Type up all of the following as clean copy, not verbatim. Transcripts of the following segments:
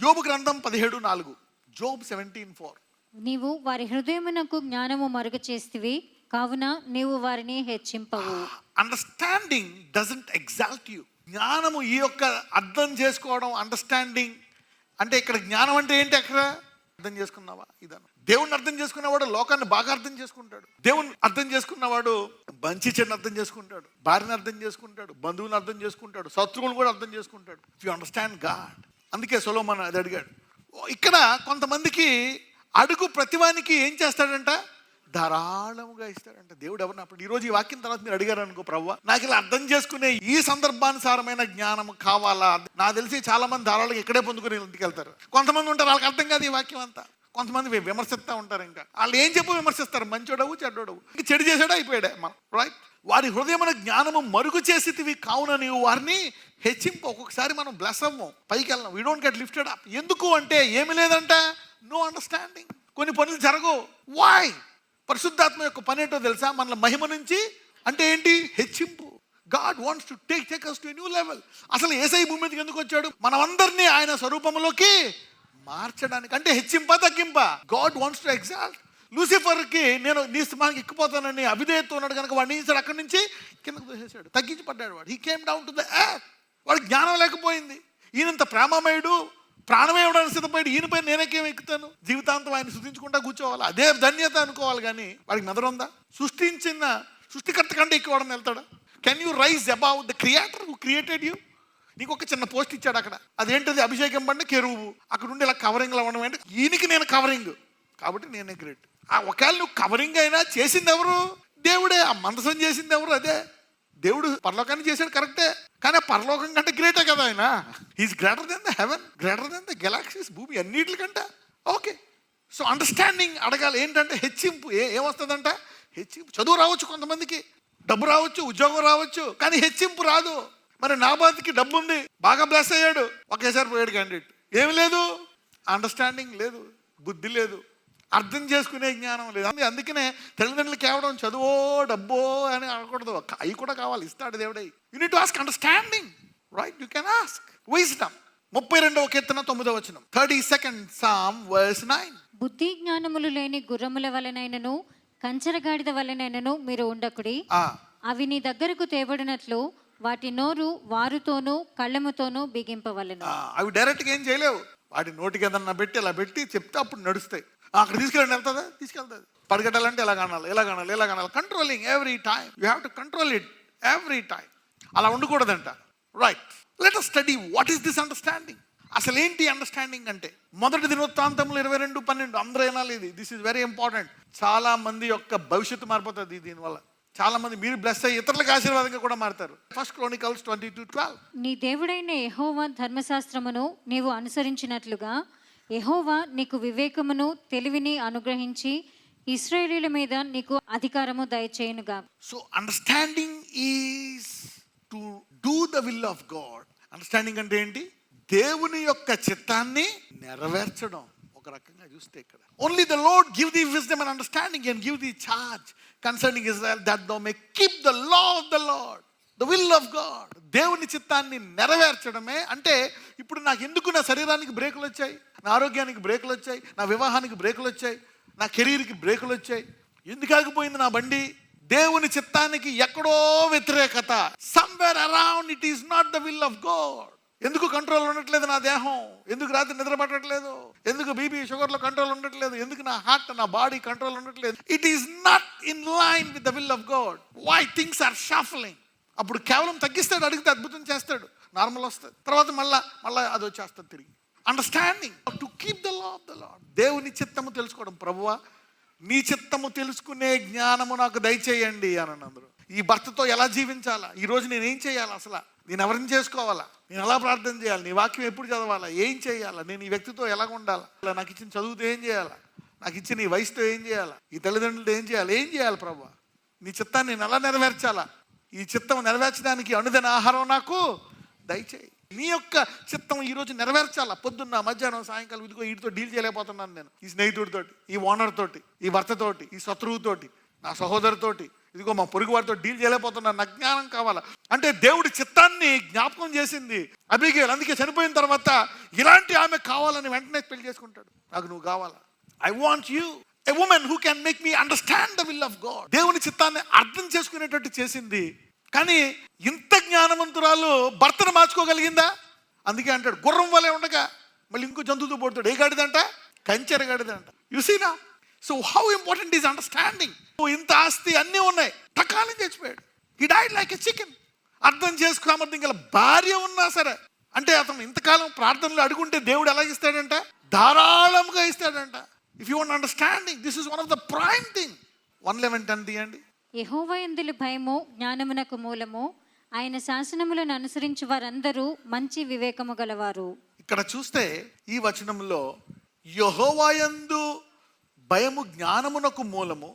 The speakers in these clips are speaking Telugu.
యోబు గ్రంథం 17:4. జోబ్ 17:4. నీవు వారి హృదయమునకు జ్ఞానము మరుగు చేస్తివి, కావున నీవు వారిని హెచ్చింపవు. Understanding doesn't exalt you. జ్ఞానము ఈ యొక్క అర్థం చేసుకోవడం, అండర్స్టాండింగ్ అంటే ఇక్కడ జ్ఞానం అంటే ఏంటి? అక్కడ అర్థం చేసుకున్నావా? ఇదన్న దేవుణ్ణి అర్థం చేసుకున్నవాడు లోకాన్ని బాగా అర్థం చేసుకుంటాడు. దేవుణ్ణి అర్థం చేసుకున్నవాడు మంచి చెడుని అర్థం చేసుకుంటాడు, భార్యని అర్థం చేసుకుంటాడు, బంధువుని అర్థం చేసుకుంటాడు, శత్రువులను కూడా అర్థం చేసుకుంటాడు. If you understand God. అందుకే సొలొమోను అది అడిగాడు. ఇక్కడ కొంతమందికి అడుగు ప్రతివానికి ఏం చేస్తాడంట? ధారాళముగా ఇస్తాడంట దేవుడు. ఎవరిని అప్పుడు ఈరోజు ఈ వాక్యం తర్వాత మీరు అడిగారు అనుకో, ప్రభువా నాకు ఇలా అర్థం చేసుకునే ఈ సందర్భానుసారమైన జ్ఞానం కావాలా? నాకు తెలిసి చాలా మంది ధారాళంగా ఇక్కడే పొందుకుని ఇంటికి వెళ్తారు. కొంతమంది ఉంటారు వాళ్ళకి అర్థం కాదు ఈ వాక్యం అంతా. కొంతమంది విమర్శిస్తూ ఉంటారు. ఇంకా వాళ్ళు ఏం చెప్పు విమర్శిస్తారు? మంచోడవు చెడ్డోడవు, ఇంక చెడు చేసాడా అయిపోయాడే మనం, రైట్? వారి హృదయమైన జ్ఞానము మరుగు చేసేటివి, కావున నీవు వారిని హెచ్చింపు. ఒక్కొక్కసారి మనం బ్లెస్ అవ్వం, పైకి వెళ్ళాం, we don't get lifted up. ఎందుకు అంటే ఏమి లేదంట, నో అండర్స్టాండింగ్. కొన్ని పనులు జరగవు. వై? పరిశుద్ధాత్మ యొక్క పని ఏంటో తెలుసా? మన మహిమ నుంచి అంటే ఏంటి? హెచ్చింపు. God wants to take us to a new level. అసలు యేసయ్య భూమి మీదకి ఎందుకు వచ్చాడు? మనమందరినీ ఆయన స్వరూపంలోకి మార్చడానికి. అంటే హెచ్చింప తగ్గింప? God wants to exalt. లూసిఫర్కి నేను నీ స్థానానికి ఎక్కిపోతానని అవిధేయత ఉన్నాడు కనుక వాడిని తీసాడు, అక్కడి నుంచి కిందకు తోసేశాడు, తగ్గించి పడ్డాడు వాడు. He came down to the earth. వాడికి జ్ఞానం లేకపోయింది. ఈయనంత ప్రేమమయుడు, ప్రాణమే ఇవ్వడానికి సిద్ధపడి ఈయనపై నేనేకేం ఎక్కుతాను? జీవితాంతం ఆయన సృష్టించుకుంటా కూర్చోవాలి, అదే ధన్యత అనుకోవాలి. కానీ వాడికి మెదడుందా? సృష్టికర్త కంటే ఎక్కువ వాడని వెళ్తాడా? Can you rise above the creator who created you? నీకు ఒక చిన్న పోస్ట్ ఇచ్చాడు అక్కడ, అదేంటది? అభిషేకం పడిన కెరూబు. అక్కడ ఉండి ఇలా కవరింగ్లో ఉండడం అంటే ఈయనకి నేను కవరింగ్ కాబట్టి నేనే గ్రేట్. ఒకవేళ నువ్వు కవరింగ్ అయినా చేసింది ఎవరు? దేవుడే. ఆ మందసం చేసింది ఎవరు? అదే దేవుడు. పరలోకాన్ని చేశాడు కరెక్టే, కానీ పరలోకం కంటే గ్రేటే కదా ఆయన. He's greater than the heaven, greater than the galaxies, భూమి అన్నిటికంటే. ఓకే, సో అండర్స్టాండింగ్ అడగాలి. ఏంటంటే హెచ్చింపు. ఏమొస్తుందంట? హెచ్చింపు. చదువు రావచ్చు, కొంతమందికి డబ్బు రావచ్చు, ఉద్యోగం రావచ్చు, కానీ హెచ్చింపు రాదు. మరి నాబాతుకి డబ్బు ఉంది, బాగా బ్లెస్ అయ్యాడు, ఒకేసారి పోయాడు క్యాండిడేట్. ఏమి లేదు? అండర్స్టాండింగ్ లేదు, బుద్ధి లేదు, అర్థం చేసుకునే జ్ఞానం లేదు. అందుకనే తల్లిదండ్రులు కేవలం చదువో డబ్బో అని అనకూడదు, అవి కూడా కావాలి, ఇస్తాడు దేవుడే. You need to ask understanding, right? You can ask wisdom. 32వ కీర్తన 9వ వచనం, 32nd Psalm verse 9. బుద్ధి జ్ఞానములు లేని గుర్రముల వలనైనను కంచరగాడిద వలనైనను మీరు ఉండకుడి. అవి నీ దగ్గరకు తేబడినట్లు వాటి నోరు వారుతోనూ కళ్ళెముతోనూ బిగింపవలెను. అవి డైరెక్ట్గా ఏం చేయలేవు. వాటి నోటికి ఏదన్నా పెట్టి అలా పెట్టి చెప్తే అప్పుడు నడుస్తాయి. అక్కడ తీసుకెళ్ళండి, వెళ్తుందా? తీసుకెళ్తుంది. పరిగెట్టాలంటే ఎలా కానాలి, ఎలా కానాలి, ఎలా కానాలి. Controlling every time. You have to control it every time. అలా ఉండకూడదంట, right? Let us study what is this understanding. అసలు ఏంటి అండర్స్టాండింగ్ అంటే? మొదటి దినవృత్తాంతములు 22:12 అందరూ వినాలి ఇది. This is very important. చాలా మంది యొక్క భవిష్యత్తు మారిపోతుంది దీనివల్ల. చాలా మంది మీరు బ్లెస్ అయ్యి ఇతరులకు ఆశీర్వాదంగా కూడా మారుతారు. 1 Chronicles 22:12. నీ దేవుడైన యెహోవా ధర్మశాస్త్రమును నీవు అనుసరించినట్లుగా యెహోవా నీకు వివేకమును తెలివిని అనుగ్రహించి ఇశ్రాయేలీయుల మీద నీకు అధికారము దయచేయునుగా. So understanding is to do the will of God. Understanding అంటే ఏంటి? దేవుని యొక్క చిత్తాన్ని నెరవేర్చడం. ఒక రకంగా చూస్తే ఇక్కడ only the lord give the wisdom and understanding and give the charge concerning Israel that though May keep the law of the lord, the will of God. దేవుని చిత్తాన్ని నెరవేర్చడమే అంటే, ఇప్పుడు నాకు ఎందుకు నా శరీరానికి బ్రేకులు వచ్చాయి, నా ఆరోగ్యానికి బ్రేకులు వచ్చాయి, నా వివాహానికి బ్రేకులు వచ్చాయి, నా కెరీర్కి బ్రేకులు వచ్చాయి, ఎందుకు ఆగిపోయింది నా బండి? దేవుని చిత్తానికి ఎక్కడో వ్యతిరేకత. Somewhere around it is not the will of God. ఎందుకు కంట్రోల్ ఉండట్లేదు నా దేహం? ఎందుకు రాత్రి నిద్ర పట్టట్లేదు? ఎందుకు బీపీ షుగర్లో కంట్రోల్ ఉండట్లేదు? ఎందుకు నా హార్ట్, నా బాడీ కంట్రోల్ ఉండట్లేదు? It is not in line with the will of God. Why? Things are shuffling. అప్పుడు కేవలం తగ్గిస్తాడు, అడిగితే అద్భుతం చేస్తాడు, నార్మల్ వస్తుంది, తర్వాత మళ్ళా అది వచ్చేస్తుంది తిరిగి. Understanding to keep the law of the lord. దేవుని చిత్తము తెలుసుకోవడం. ప్రభువా నీ చిత్తము తెలుసుకునే జ్ఞానము నాకు దయచేయండి అని అందరూ. ఈ భర్తతో ఎలా జీవించాలా, ఈరోజు నేనేం చేయాలి, అసలు నేను ఎవరిని చేసుకోవాలా, నేను ఎలా ప్రార్థన చేయాలి, నీ వాక్యం ఎప్పుడు చదవాలా, ఏం చేయాలా, నేను ఈ వ్యక్తితో ఎలా ఉండాలా, నాకు ఇచ్చిన చదువుతో ఏం చేయాలా, నాకు ఇచ్చిన ఈ వయసుతో ఏం చేయాలా, ఈ తల్లిదండ్రులతో ఏం చేయాలి ప్రభువా? నీ చిత్తాన్ని నేను ఎలా నెరవేర్చాలా? ఈ చిత్తం నెరవేర్చడానికి అనుదిన ఆహారం నాకు దయచేయి. నీ యొక్క చిత్తం ఈరోజు నెరవేర్చాలా. పొద్దున్న, మధ్యాహ్నం, సాయంకాలం ఇదిగో వీటితో డీల్ చేయలేకపోతున్నాను నేను. ఈ స్నేహితుడితోటి, ఈ ఓనర్ తోటి, ఈ భర్తతోటి, ఈ శత్రువుతోటి, నా సహోదరుతోటి, ఇదిగో మా పొరుగు వారితో డీల్ చేయలేకపోతున్నాను, నాకు జ్ఞానం కావాలా అంటే దేవుడి చిత్తాన్ని జ్ఞాపకం చేసింది అబిగేల్. అందుకే చనిపోయిన తర్వాత ఇలాంటి ఆమె కావాలని వెంటనే పెళ్లి చేసుకుంటాడు. నాకు నువ్వు కావాలా, I want you, a women who can make me understand the will of God. దేవుని చిత్తాన్ని అర్థం చేసుకునేటట్టు చేసింది. కానీ ఇంత జ్ఞానవంతురాలు భర్తను మార్చుకోగలిగిందా? అందుకే అంటాడు గుర్రం వలె ఉండగా మళ్ళీ ఇంకో జంతువుతో పోతాడు. ఏ గాడిదంట? కంచెర గాడిదంట. యు సీ నా. So how important is understanding. ఇంత ఆస్తి అన్నీ ఉన్నాయి, టకాలం చచ్చిపోయాడు. హి డైడ్ లైక్ ఎ చికెన్. అర్థం చేసుకోమర్థం గల భార్య ఉన్నా సరే, అంటే అతను ఇంతకాలం ప్రార్థనలు అడుగుంటే దేవుడు ఎలా ఇస్తాడంట? ధారాళంగా ఇస్తాడంట. If you want understanding, this is one of the prime thing. 1:11 తీయండి. యెహోవా యందు భయము జ్ఞానమునకు మూలము, ఆయన శాసనములను అనుసరించి వారందరూ మంచి వివేకము గలవారు. ఇక్కడ చూస్తే ఈ వచనంలో యెహోవా యందు భయము జ్ఞానమునకు మూలము,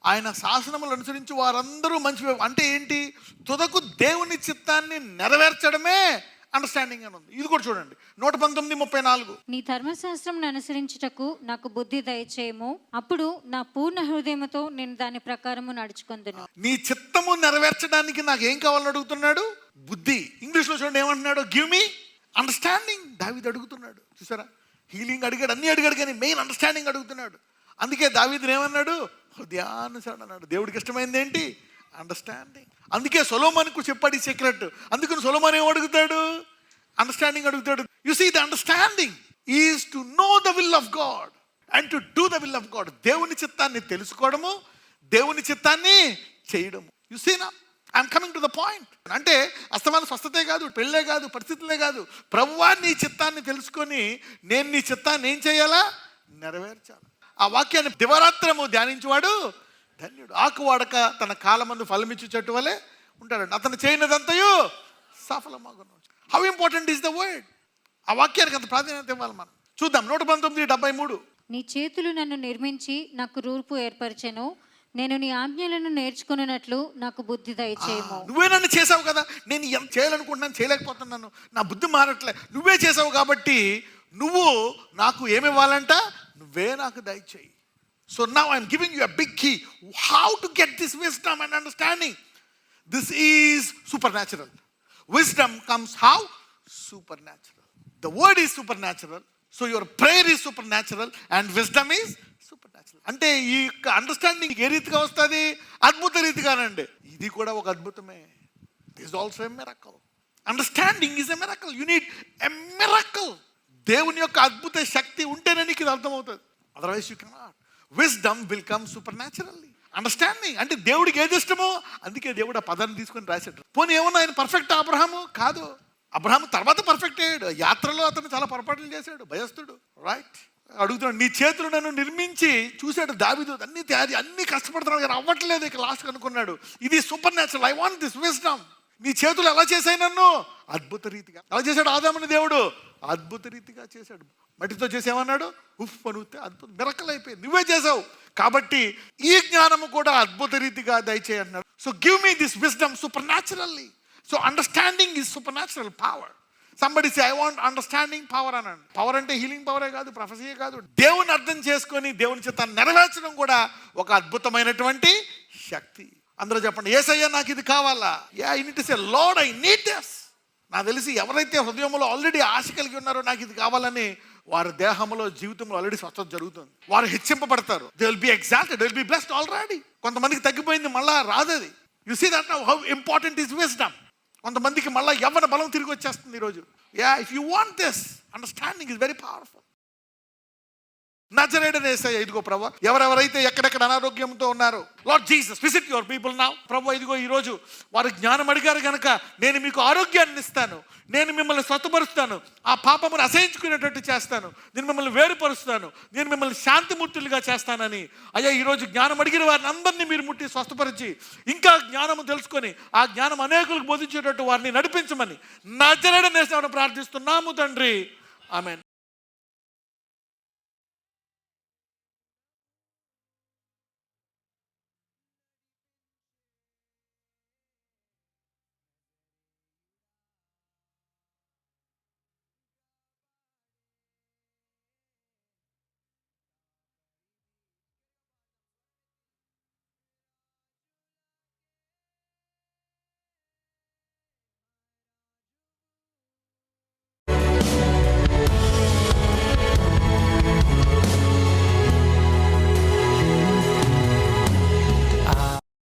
ఆయన శాసనములు అనుసరించి వారందరూ మంచి అంటే ఏంటి? తుదకు దేవుని చిత్తాన్ని నెరవేర్చడమే అండర్స్టాండింగ్ అని ఉంది. ఇది కూడా చూడండి 119:34. నీ ధర్మశాస్త్రం అనుసరించుటకు నాకు బుద్ధి దయచేయము, అప్పుడు నా పూర్ణ హృదయముతో నేను దాని ప్రకారము నడుచుకొందును. నీ చిత్తము నెరవేర్చడానికి నాకు ఏం కావాలని అడుగుతున్నాడు? బుద్ధి. ఇంగ్లీష్లో చూడండి ఏమంటున్నాడు? Give me understanding. దావీదు అడుగుతున్నాడు. చూసారా, హీలింగ్ అడిగాడు, అన్నీ అడిగాడు, కానీ మెయిన్ అండర్స్టాండింగ్ అడుగుతున్నాడు. అందుకే దావీదుని ఏమన్నాడు? హృదయానుసారం అన్నాడు. దేవుడికి ఇష్టమైంది ఏంటి? అండర్స్టాండింగ్. అందుకే సొలొమోనుకు చెప్పాడు ఈ సీక్రెట్. అందుకని సొలొమోన్ ఏం అడుగుతాడు? అండర్స్టాండింగ్ అడుగుతాడు. You see the understanding is to know the will of God and to do the will of God. దేవుని చిత్తాన్ని తెలుసుకోవడము, దేవుని చిత్తాన్ని చేయడము. యు సీ నా, I'm coming to the point. అంటే అస్తమాన స్వస్థతే కాదు, పెళ్ళే కాదు, పరిస్థితులే కాదు. ప్రభువా నీ చిత్తాన్ని తెలుసుకొని నేను నీ చిత్తాన్ని ఏం చేయాలా? నెరవేర్చాలి. ఆ వాక్యాన్ని దివారాత్రము ధ్యానించేవాడు ధన్యుడు. ఆకు వాడక తన కాలమందు ఫలమిచ్చు చెట్టు వలె ఉంటాడండి. అతను చేయనిదంతయు సఫలమగును. How important is the word. ఆ వాక్యానికి అంత ప్రాధాన్యత ఇవ్వాలి మనం. చూద్దాం 119:73. నీ చేతులు నన్ను నిర్మించి నాకు రూపు ఏర్పరిచెను, నేను నీ ఆజ్ఞలను నేర్చుకున్నట్లు నాకు బుద్ధి దయచేయము. నువ్వే నన్ను చేసావు కదా, నేను ఎంత చేయాలనుకుంటున్నాను చేయలేకపోతున్నాను, నా బుద్ధి మారట్లే. నువ్వే చేసావు కాబట్టి నువ్వు నాకు ఏమి ఇవ్వాలంట? నువ్వే నాకు దయచేయి. So now I'm giving you a big key how to get this wisdom and understanding. This is supernatural. Wisdom comes how? Supernatural. The word is supernatural. So your prayer is supernatural and wisdom is supernatural. అంటే ఈ అండర్స్టాండింగ్ ఏ రీతిగా వస్తుంది? అద్భుత రీతిగానండి. ఇది కూడా ఒక అద్భుతమే. This is also a miracle. Understanding is a miracle. You need a miracle. దేవుని యొక్క అద్భుత శక్తి ఉంటేనే నీకు ఇది అర్థమవుతుంది. Otherwise you cannot. Wisdom will come super naturally. Understanding అంటే దేవుడికి ఏది ఇష్టమో అందుకే దేవుడు ఆ పదాన్ని తీసుకొని రాశాడు. పోనీ ఏమన్నా ఆయన పర్ఫెక్ట్ అబ్రహాము? కాదు. అబ్రహాము తర్వాత పర్ఫెక్ట్ అయ్యాడు. యాత్రలో అతను చాలా పొరపాట్లు చేశాడు, భయస్తుడు. రైట్. అడుగుతున్నాడు, నీ చేతులు నన్ను నిర్మించి చూశాడు దావీదు. అన్ని తయారీ, అన్ని కష్టపడుతున్నాడు కానీ అవ్వట్లేదు. ఇక లాస్ట్ అనుకున్నాడు ఇది super natural. I want this wisdom. నీ చేతులు ఎలా చేశాయి నన్ను? అద్భుత రీతిగా. ఎలా చేశాడు ఆదాముని దేవుడు? అద్భుత రీతిగా చేశాడు. మట్టితో చేసేమన్నాడు, ఉఫ్ పనుతే అద్భుతం, మిరకల్ అయిపోయింది. నువ్వే చేసావు కాబట్టి ఈ జ్ఞానము కూడా అద్భుత రీతిగా దయచేయి అన్నాడు. So give me this wisdom super naturally. So understanding is super natural power. Somebody say I want understanding power అనండి. పవర్ అంటే హీలింగ్ పవరే కాదు, ప్రొఫెసీయే కాదు. దేవుని అర్థం చేసుకొని దేవుని చిత్తాన్ని నెరవేర్చడం కూడా ఒక అద్భుతమైనటువంటి శక్తి. అందరూ చెప్పండి, యేసయ్యా నాకు ఇది కావాలా? Yeah, I need to say lord I need this. నాకు తెలిసి ఎవరైతే హృదయంలో ఆల్రెడీ ఆశ కలిగి ఉన్నారో నాకు ఇది కావాలని, వారి దేహంలో జీవితంలో ఆల్రెడీ స్వస్థత జరుగుతుంది. వారు హెచ్చింపబడతారు. They will be exalted, they will be blessed already. కొంతమందికి తగ్గిపోయింది, మళ్ళా రాదది. You see that now how important is wisdom. కొంతమందికి మళ్ళీ యవ్వన బలం తిరిగి వచ్చేస్తుంది ఈరోజు. Yeah, if you want this understanding is very powerful. నజరేయుడైన యేసయ్య, ఇదిగో ప్రభువా, ఎవరెవరైతే ఎక్కడెక్కడ అనారోగ్యంతో ఉన్నారో, Lord Jesus visit your people now. ప్రభువా, ఇదిగో ఈరోజు వారు జ్ఞానం అడిగారు కనుక నేను మీకు ఆరోగ్యాన్ని ఇస్తాను, నేను మిమ్మల్ని స్వస్థపరుస్తాను, ఆ పాపమును అసహించుకునేటట్టు చేస్తాను, నేను మిమ్మల్ని వేరుపరుస్తాను, నేను మిమ్మల్ని శాంతిమూర్తులుగా చేస్తానని. అయ్యా, ఈరోజు జ్ఞానం అడిగిన వారిని అందరినీ మీరు ముట్టి స్వస్థపరిచి ఇంకా జ్ఞానము తెలుసుకొని ఆ జ్ఞానం అనేకులకు బోధించేటట్టు వారిని నడిపించమని నజరేయుడైన యేసయ్యను ప్రార్థిస్తున్నాము తండ్రి. ఆమేన్.